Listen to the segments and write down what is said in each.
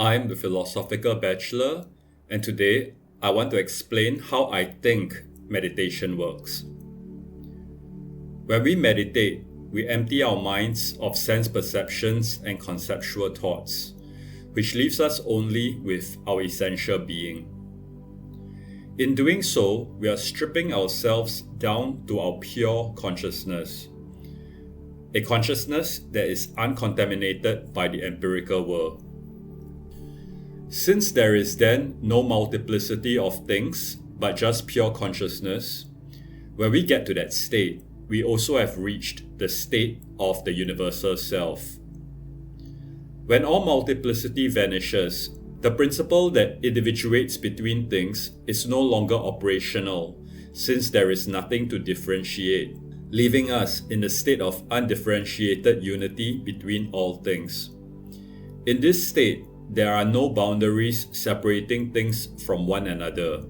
I'm the Philosophical Bachelor, and today I want to explain how I think meditation works. When we meditate, we empty our minds of sense perceptions and conceptual thoughts, which leaves us only with our essential being. In doing so, we are stripping ourselves down to our pure consciousness, a consciousness that is uncontaminated by the empirical world. Since there is then no multiplicity of things, but just pure consciousness, when we get to that state, we also have reached the state of the universal self. When all multiplicity vanishes, the principle that individuates between things is no longer operational, since there is nothing to differentiate, leaving us in the state of undifferentiated unity between all things. In this state, there are no boundaries separating things from one another.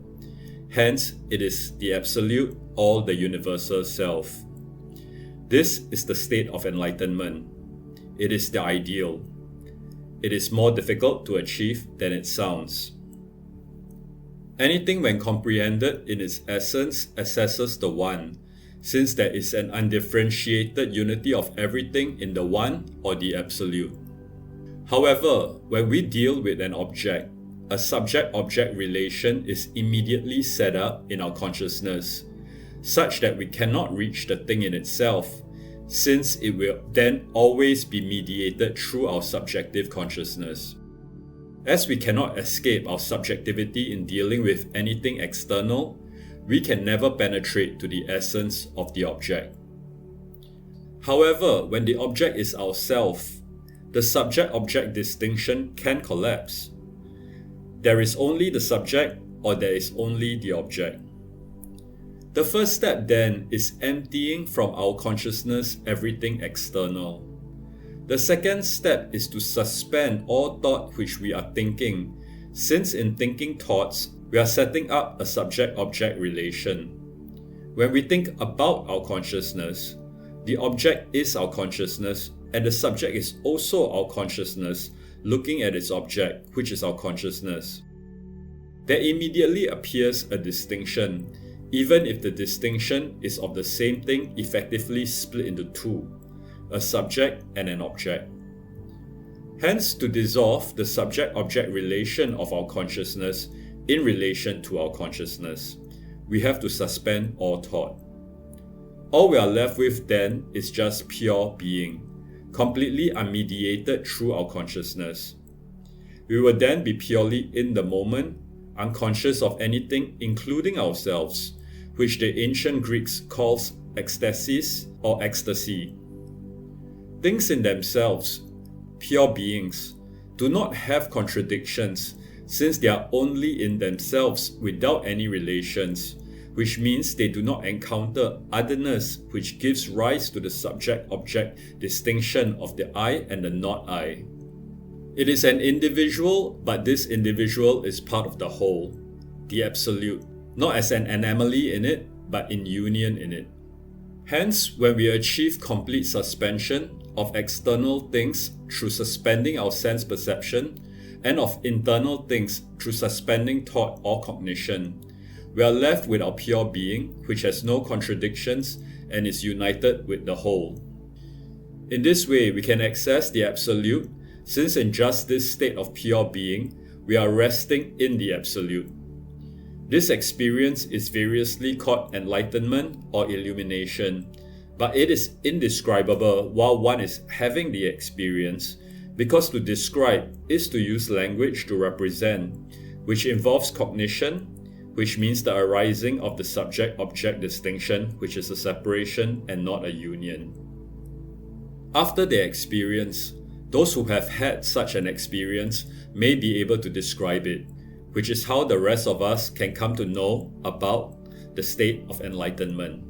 Hence, it is the absolute or the universal self. This is the state of enlightenment. It is the ideal. It is more difficult to achieve than it sounds. Anything, when comprehended in its essence, assesses the One, since there is an undifferentiated unity of everything in the One or the Absolute. However, when we deal with an object, a subject-object relation is immediately set up in our consciousness, such that we cannot reach the thing in itself, since it will then always be mediated through our subjective consciousness. As we cannot escape our subjectivity in dealing with anything external, we can never penetrate to the essence of the object. However, when the object is ourself, the subject-object distinction can collapse. There is only the subject, or there is only the object. The first step then is emptying from our consciousness everything external. The second step is to suspend all thought which we are thinking, since in thinking thoughts, we are setting up a subject-object relation. When we think about our consciousness, the object is our consciousness, and the subject is also our consciousness, looking at its object, which is our consciousness. There immediately appears a distinction, even if the distinction is of the same thing effectively split into two, a subject and an object. Hence, to dissolve the subject-object relation of our consciousness in relation to our consciousness, we have to suspend all thought. All we are left with then is just pure being, completely unmediated through our consciousness. We will then be purely in the moment, unconscious of anything including ourselves, which the ancient Greeks calls ecstasis or ecstasy. Things in themselves, pure beings, do not have contradictions, since they are only in themselves without any relations, which means they do not encounter otherness, which gives rise to the subject-object distinction of the I and the not I. It is an individual, but this individual is part of the whole, the absolute, not as an anomaly in it, but in union in it. Hence, when we achieve complete suspension of external things through suspending our sense perception, and of internal things through suspending thought or cognition, we are left with our pure being, which has no contradictions and is united with the whole. In this way, we can access the absolute, since in just this state of pure being, we are resting in the absolute. This experience is variously called enlightenment or illumination, but it is indescribable while one is having the experience, because to describe is to use language to represent, which involves cognition, which means the arising of the subject-object distinction, which is a separation and not a union. After their experience, those who have had such an experience may be able to describe it, which is how the rest of us can come to know about the state of enlightenment.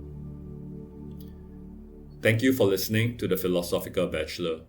Thank you for listening to the Philosophical Bachelor.